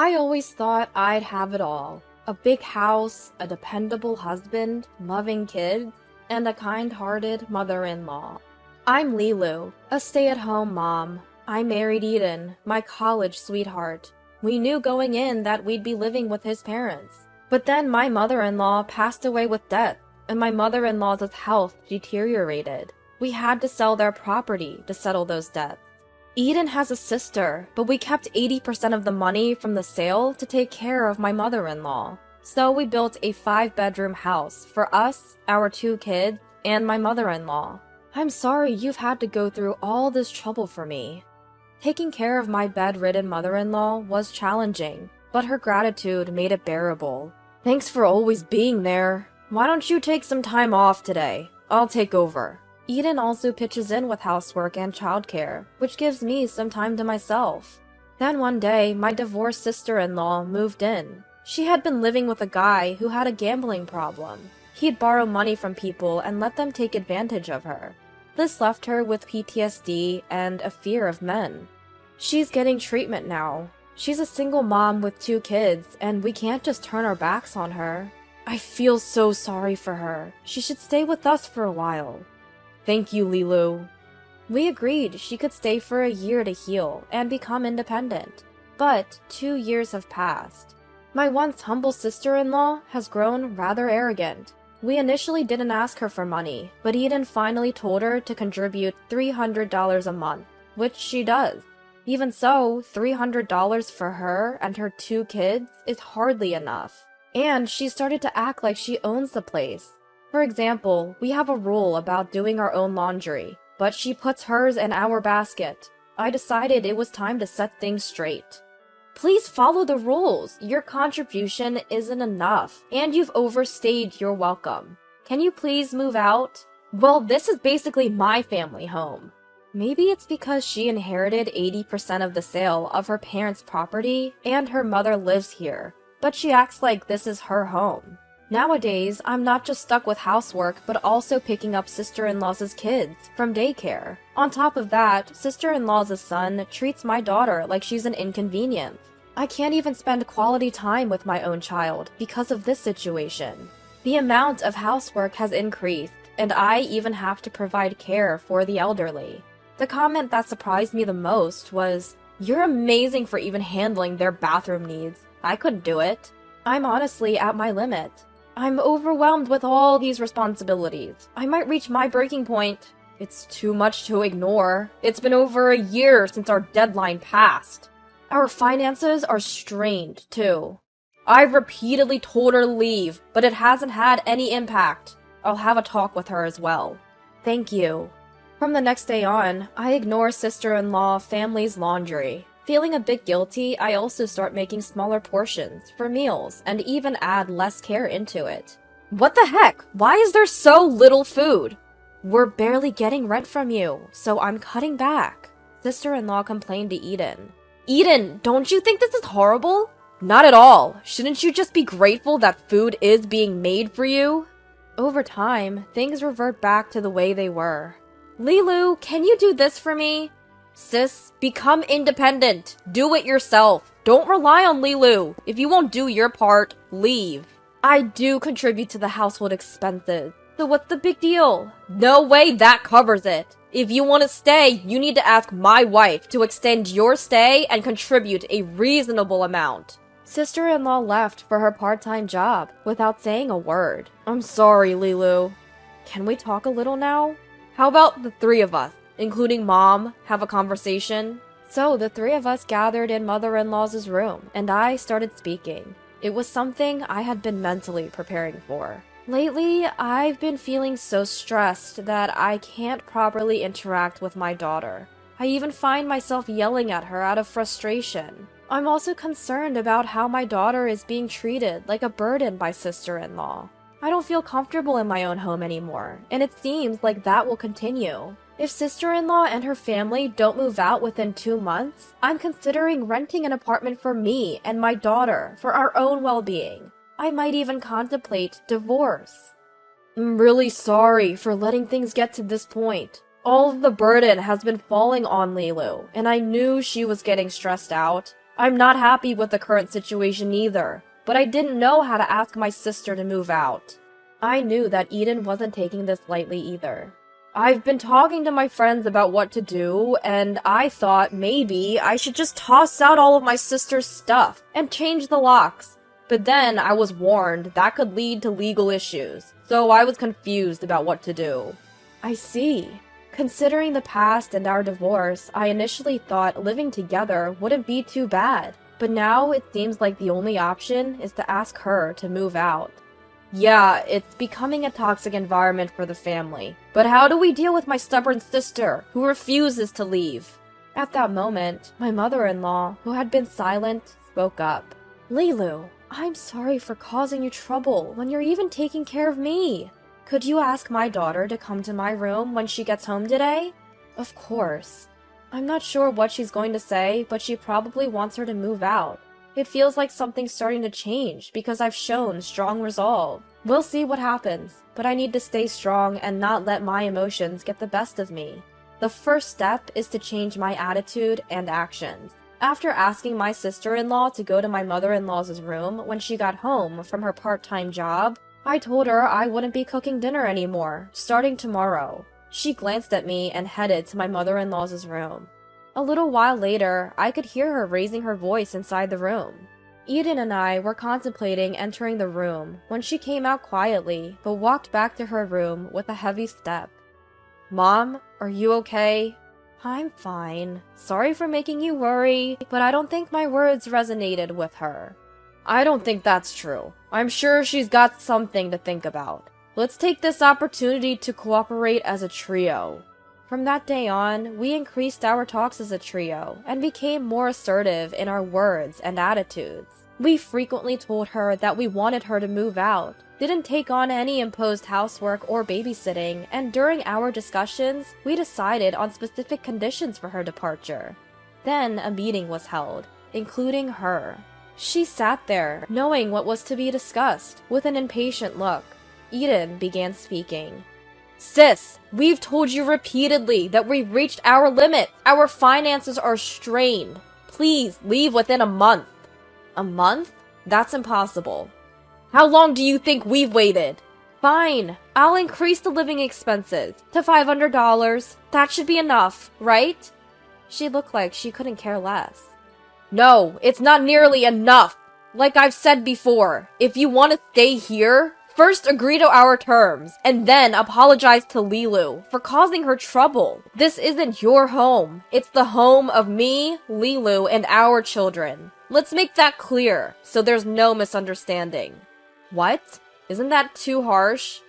I always thought I'd have it all. A big house, a dependable husband, loving kids, and a kind-hearted mother-in-law. I'm Lilu, a stay-at-home mom. I married Eden, my college sweetheart. We knew going in that we'd be living with his parents. But then my mother-in-law passed away with death, and my mother-in-law's health deteriorated. We had to sell their property to settle those debts. Eden has a sister, but we kept 80% of the money from the sale to take care of my mother-in-law. So we built a 5-bedroom house for us, our 2 kids, and my mother-in-law. I'm sorry you've had to go through all this trouble for me. Taking care of my bedridden mother-in-law was challenging, but her gratitude made it bearable. Thanks for always being there. Why don't you take some time off today? I'll take over. Eden also pitches in with housework and childcare, which gives me some time to myself. Then one day, my divorced sister-in-law moved in. She had been living with a guy who had a gambling problem. He'd borrow money from people and let them take advantage of her. This left her with PTSD and a fear of men. She's getting treatment now. She's a single mom with 2 kids, and we can't just turn our backs on her. I feel so sorry for her. She should stay with us for a while. Thank you, Lilu. We agreed she could stay for a year to heal and become independent. But 2 years have passed. My once humble sister-in-law has grown rather arrogant. We initially didn't ask her for money, but Eden finally told her to contribute $300 a month, which she does. Even so, $300 for her and her 2 kids is hardly enough. And she started to act like she owns the place. For example, we have a rule about doing our own laundry, but she puts hers in our basket. I decided it was time to set things straight. Please follow the rules. Your contribution isn't enough, and you've overstayed your welcome. Can you please move out? Well, this is basically my family home. Maybe it's because she inherited 80% of the sale of her parents' property, and her mother lives here, but she acts like this is her home. Nowadays, I'm not just stuck with housework, but also picking up sister-in-law's kids from daycare. On top of that, sister-in-law's son treats my daughter like she's an inconvenience. I can't even spend quality time with my own child because of this situation. The amount of housework has increased, and I even have to provide care for the elderly. The comment that surprised me the most was, "You're amazing for even handling their bathroom needs. I couldn't do it." I'm honestly at my limit. I'm overwhelmed with all these responsibilities. I might reach my breaking point. It's too much to ignore. It's been over a year since our deadline passed. Our finances are strained, too. I've repeatedly told her to leave, but it hasn't had any impact. I'll have a talk with her as well. Thank you. From the next day on, I ignore sister-in-law family's laundry. Feeling a bit guilty, I also start making smaller portions for meals and even add less care into it. What the heck? Why is there so little food? We're barely getting rent from you, so I'm cutting back. Sister-in-law complained to Eden. Eden, don't you think this is horrible? Not at all. Shouldn't you just be grateful that food is being made for you? Over time, things revert back to the way they were. Lilu, can you do this for me? Sis, become independent. Do it yourself. Don't rely on Lilu. If you won't do your part, leave. I do contribute to the household expenses. So what's the big deal? No way that covers it. If you want to stay, you need to ask my wife to extend your stay and contribute a reasonable amount. Sister-in-law left for her part-time job without saying a word. I'm sorry, Lilu. Can we talk a little now? How about the 3 of us, including Mom, have a conversation? So the 3 of us gathered in mother-in-law's room, and I started speaking. It was something I had been mentally preparing for. Lately, I've been feeling so stressed that I can't properly interact with my daughter. I even find myself yelling at her out of frustration. I'm also concerned about how my daughter is being treated like a burden by sister-in-law. I don't feel comfortable in my own home anymore, and it seems like that will continue. If sister-in-law and her family don't move out within 2 months, I'm considering renting an apartment for me and my daughter for our own well-being. I might even contemplate divorce. I'm really sorry for letting things get to this point. All of the burden has been falling on Lilu, and I knew she was getting stressed out. I'm not happy with the current situation either, but I didn't know how to ask my sister to move out. I knew that Eden wasn't taking this lightly either. I've been talking to my friends about what to do, and I thought maybe I should just toss out all of my sister's stuff and change the locks. But then I was warned that could lead to legal issues, so I was confused about what to do. I see. Considering the past and our divorce, I initially thought living together wouldn't be too bad, but now it seems like the only option is to ask her to move out. Yeah, it's becoming a toxic environment for the family, but how do we deal with my stubborn sister, who refuses to leave? At that moment, my mother-in-law, who had been silent, spoke up. Lilu, I'm sorry for causing you trouble when you're even taking care of me. Could you ask my daughter to come to my room when she gets home today? Of course. I'm not sure what she's going to say, but she probably wants her to move out. It feels like something's starting to change because I've shown strong resolve. We'll see what happens, but I need to stay strong and not let my emotions get the best of me. The first step is to change my attitude and actions. After asking my sister-in-law to go to my mother-in-law's room when she got home from her part-time job, I told her I wouldn't be cooking dinner anymore, starting tomorrow. She glanced at me and headed to my mother-in-law's room. A little while later, I could hear her raising her voice inside the room. Eden and I were contemplating entering the room when she came out quietly, but walked back to her room with a heavy step. Mom, are you okay? I'm fine. Sorry for making you worry, but I don't think my words resonated with her. I don't think that's true. I'm sure she's got something to think about. Let's take this opportunity to cooperate as a trio. From that day on, we increased our talks as a trio and became more assertive in our words and attitudes. We frequently told her that we wanted her to move out, didn't take on any imposed housework or babysitting, and during our discussions, we decided on specific conditions for her departure. Then a meeting was held, including her. She sat there, knowing what was to be discussed, with an impatient look. Eden began speaking. Sis, we've told you repeatedly that we've reached our limit. Our finances are strained. Please leave within a month. A month? That's impossible. How long do you think we've waited? Fine, I'll increase the living expenses to $500. That should be enough, right? She looked like she couldn't care less. No, it's not nearly enough. Like I've said before, if you want to stay here, first agree to our terms, and then apologize to Lilu for causing her trouble. This isn't your home. It's the home of me, Lilu, and our children. Let's make that clear, so there's no misunderstanding. What? Isn't that too harsh?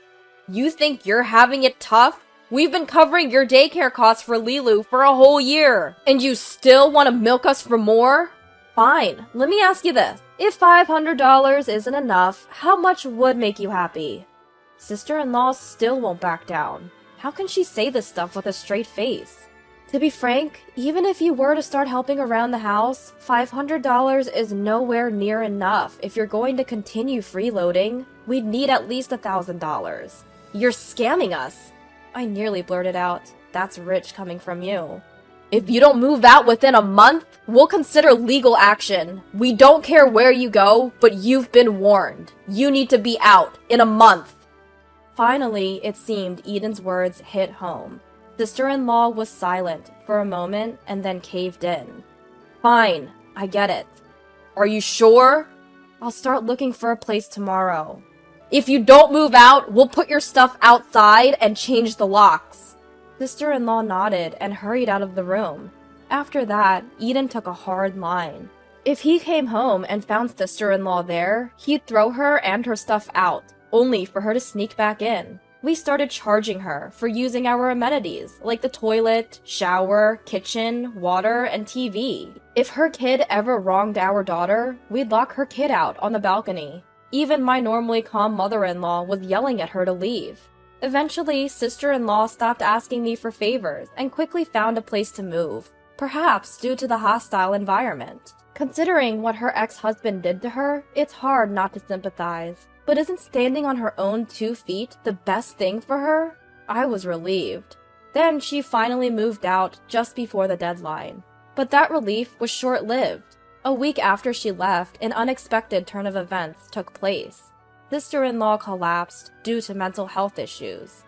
You think you're having it tough? We've been covering your daycare costs for Lilu for a whole year, and you still want to milk us for more? Fine, let me ask you this. If $500 isn't enough, how much would make you happy? Sister-in-law still won't back down. How can she say this stuff with a straight face? To be frank, even if you were to start helping around the house, $500 is nowhere near enough if you're going to continue freeloading. We'd need at least $1,000. You're scamming us. I nearly blurted out, that's rich coming from you. If you don't move out within a month, we'll consider legal action. We don't care where you go, but you've been warned. You need to be out in a month. Finally, it seemed Eden's words hit home. Sister-in-law was silent for a moment and then caved in. Fine, I get it. Are you sure? I'll start looking for a place tomorrow. If you don't move out, we'll put your stuff outside and change the locks. Sister-in-law nodded and hurried out of the room. After that, Eden took a hard line. If he came home and found sister-in-law there, he'd throw her and her stuff out, only for her to sneak back in. We started charging her for using our amenities, like the toilet, shower, kitchen, water, and TV. If her kid ever wronged our daughter, we'd lock her kid out on the balcony. Even my normally calm mother-in-law was yelling at her to leave. Eventually, sister-in-law stopped asking me for favors and quickly found a place to move, perhaps due to the hostile environment. Considering what her ex-husband did to her, it's hard not to sympathize. But isn't standing on her own 2 feet the best thing for her? I was relieved. Then she finally moved out just before the deadline. But that relief was short-lived. A week after she left, an unexpected turn of events took place. Sister-in-law collapsed due to mental health issues.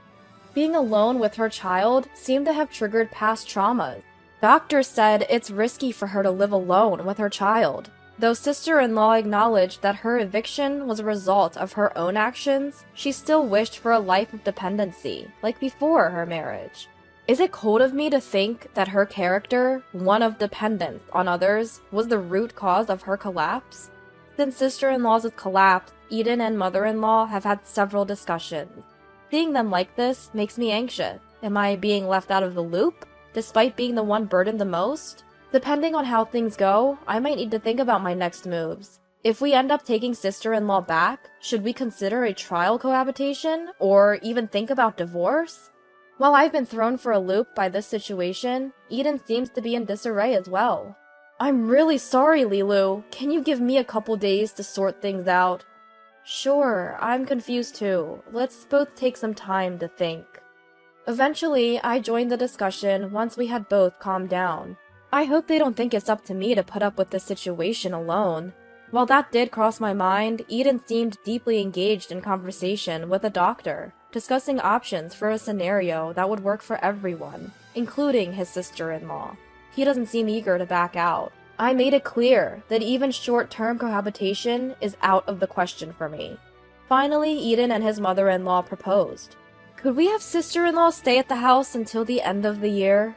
Being alone with her child seemed to have triggered past traumas. Doctors said it's risky for her to live alone with her child. Though sister-in-law acknowledged that her eviction was a result of her own actions, she still wished for a life of dependency, like before her marriage. Is it cold of me to think that her character, one of dependence on others, was the root cause of her collapse? Since sister-in-law's collapse, Eden and mother-in-law have had several discussions. Seeing them like this makes me anxious. Am I being left out of the loop, despite being the one burdened the most? Depending on how things go, I might need to think about my next moves. If we end up taking sister-in-law back, should we consider a trial cohabitation, or even think about divorce? While I've been thrown for a loop by this situation, Eden seems to be in disarray as well. I'm really sorry, Lilu. Can you give me a couple days to sort things out? Sure, I'm confused too. Let's both take some time to think. Eventually, I joined the discussion once we had both calmed down. I hope they don't think it's up to me to put up with this situation alone. While that did cross my mind, Eden seemed deeply engaged in conversation with a doctor, discussing options for a scenario that would work for everyone, including his sister-in-law. He doesn't seem eager to back out. I made it clear that even short-term cohabitation is out of the question for me. Finally, Eden and his mother-in-law proposed. Could we have sister-in-law stay at the house until the end of the year?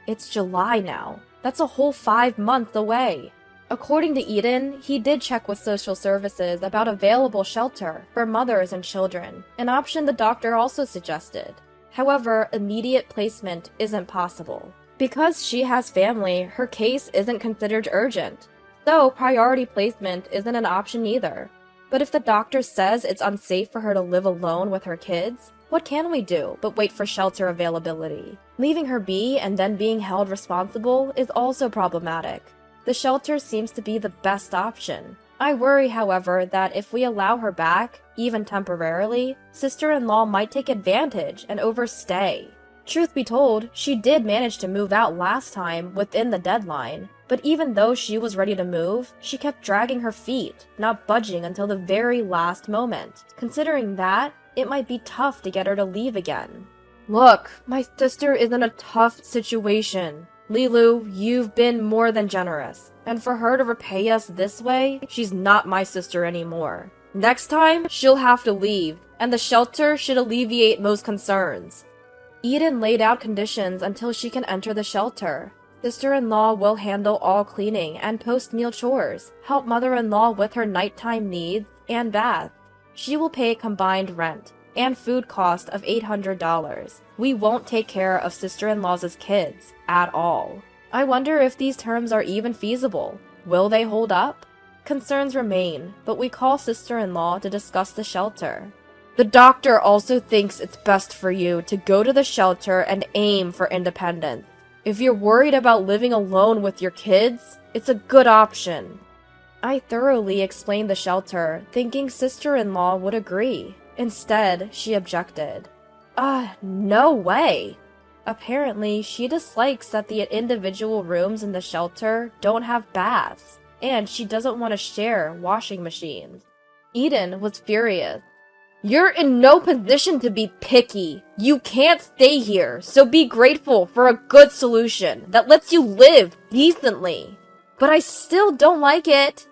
It's July now. That's a whole 5 months away. According to Eden, he did check with social services about available shelter for mothers and children, an option the doctor also suggested. However, immediate placement isn't possible. Because she has family, her case isn't considered urgent, so priority placement isn't an option either. But if the doctor says it's unsafe for her to live alone with her kids, what can we do but wait for shelter availability? Leaving her be and then being held responsible is also problematic. The shelter seems to be the best option. I worry, however, that if we allow her back, even temporarily, sister-in-law might take advantage and overstay. Truth be told, she did manage to move out last time within the deadline, but even though she was ready to move, she kept dragging her feet, not budging until the very last moment. Considering that, it might be tough to get her to leave again. Look, my sister is in a tough situation. Lilu, you've been more than generous, and for her to repay us this way, she's not my sister anymore. Next time, she'll have to leave, and the shelter should alleviate most concerns. Eden laid out conditions until she can enter the shelter. Sister-in-law will handle all cleaning and post-meal chores, help mother-in-law with her nighttime needs and bath. She will pay combined rent and food cost of $800. We won't take care of sister-in-law's kids at all. I wonder if these terms are even feasible. Will they hold up? Concerns remain, but we call sister-in-law to discuss the shelter. The doctor also thinks it's best for you to go to the shelter and aim for independence. If you're worried about living alone with your kids, it's a good option. I thoroughly explained the shelter, thinking sister-in-law would agree. Instead, she objected. No way! Apparently, she dislikes that the individual rooms in the shelter don't have baths, and she doesn't want to share washing machines. Eden was furious. You're in no position to be picky. You can't stay here, so be grateful for a good solution that lets you live decently. But I still don't like it.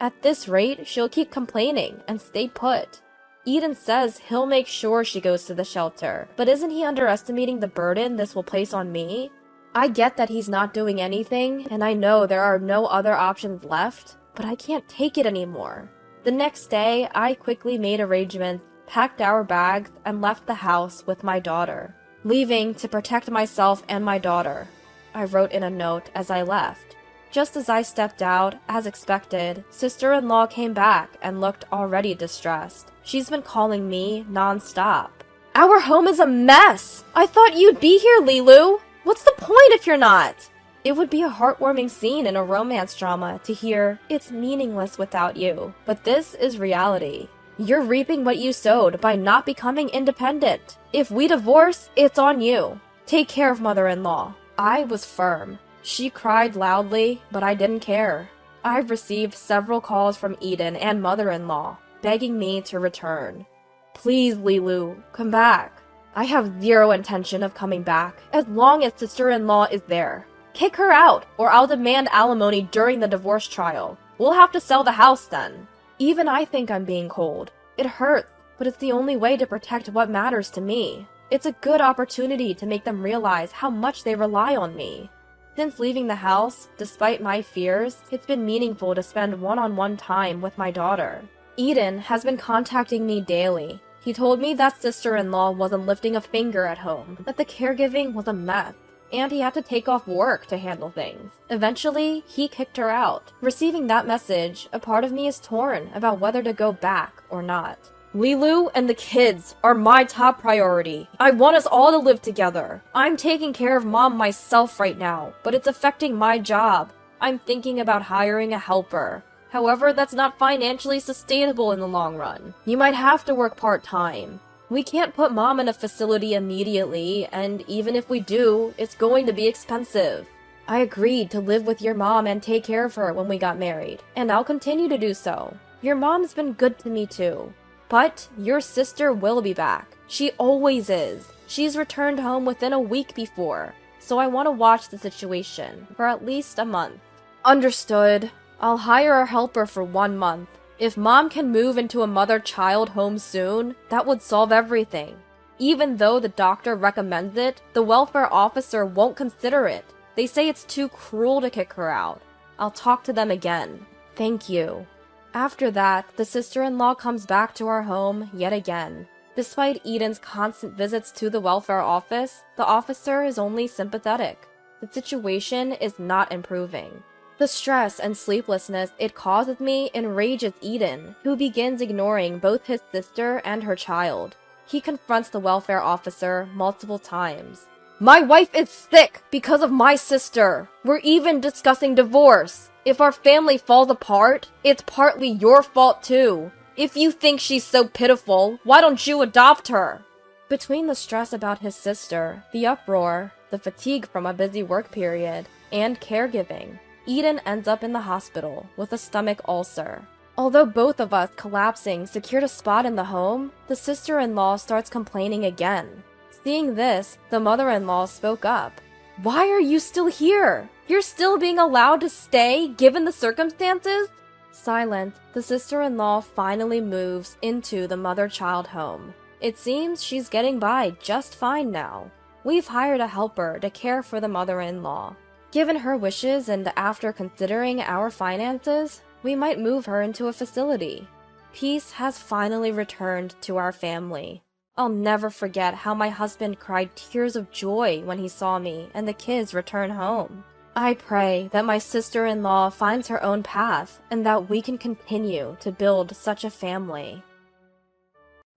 At this rate, she'll keep complaining and stay put. Eden says he'll make sure she goes to the shelter, but isn't he underestimating the burden this will place on me? I get that he's not doing anything, and I know there are no other options left, but I can't take it anymore. The next day, I quickly made arrangements, packed our bags, and left the house with my daughter, leaving to protect myself and my daughter. I wrote in a note as I left. Just as I stepped out, as expected, sister-in-law came back and looked already distressed. She's been calling me non-stop. Our home is a mess! I thought you'd be here, Lilu! What's the point if you're not? It would be a heartwarming scene in a romance drama to hear, it's meaningless without you. But this is reality. You're reaping what you sowed by not becoming independent. If we divorce, it's on you. Take care of mother-in-law. I was firm. She cried loudly, but I didn't care. I've received several calls from Eden and mother-in-law, begging me to return. Please, Lilu, come back. I have zero intention of coming back, as long as sister-in-law is there. Kick her out, or I'll demand alimony during the divorce trial. We'll have to sell the house then. Even I think I'm being cold. It hurts, but it's the only way to protect what matters to me. It's a good opportunity to make them realize how much they rely on me. Since leaving the house, despite my fears, it's been meaningful to spend one-on-one time with my daughter. Eden has been contacting me daily. He told me that sister-in-law wasn't lifting a finger at home, that the caregiving was a mess, and he had to take off work to handle things. Eventually, he kicked her out. Receiving that message, a part of me is torn about whether to go back or not. Lilu and the kids are my top priority. I want us all to live together. I'm taking care of Mom myself right now, but it's affecting my job. I'm thinking about hiring a helper. However, that's not financially sustainable in the long run. You might have to work part-time. We can't put Mom in a facility immediately, and even if we do, it's going to be expensive. I agreed to live with your mom and take care of her when we got married, and I'll continue to do so. Your mom's been good to me too. But your sister will be back. She always is. She's returned home within a week before, so I want to watch the situation for at least a month. Understood. I'll hire a helper for 1 month. If Mom can move into a mother-child home soon, that would solve everything. Even though the doctor recommends it, the welfare officer won't consider it. They say it's too cruel to kick her out. I'll talk to them again. Thank you. After that, the sister-in-law comes back to our home yet again. Despite Eden's constant visits to the welfare office, the officer is only sympathetic. The situation is not improving. The stress and sleeplessness it causes me enrages Eden, who begins ignoring both his sister and her child. He confronts the welfare officer multiple times. My wife is sick because of my sister. We're even discussing divorce. If our family falls apart, it's partly your fault too. If you think she's so pitiful, why don't you adopt her? Between the stress about his sister, the uproar, the fatigue from a busy work period, and caregiving, Eden ends up in the hospital with a stomach ulcer. Although both of us collapsing secured a spot in the home, the sister-in-law starts complaining again. Seeing this, the mother-in-law spoke up. Why are you still here? You're still being allowed to stay, given the circumstances? Silent, the sister-in-law finally moves into the mother-child home. It seems she's getting by just fine now. We've hired a helper to care for the mother-in-law. Given her wishes and after considering our finances, we might move her into a facility. Peace has finally returned to our family. I'll never forget how my husband cried tears of joy when he saw me and the kids return home. I pray that my sister-in-law finds her own path and that we can continue to build such a family.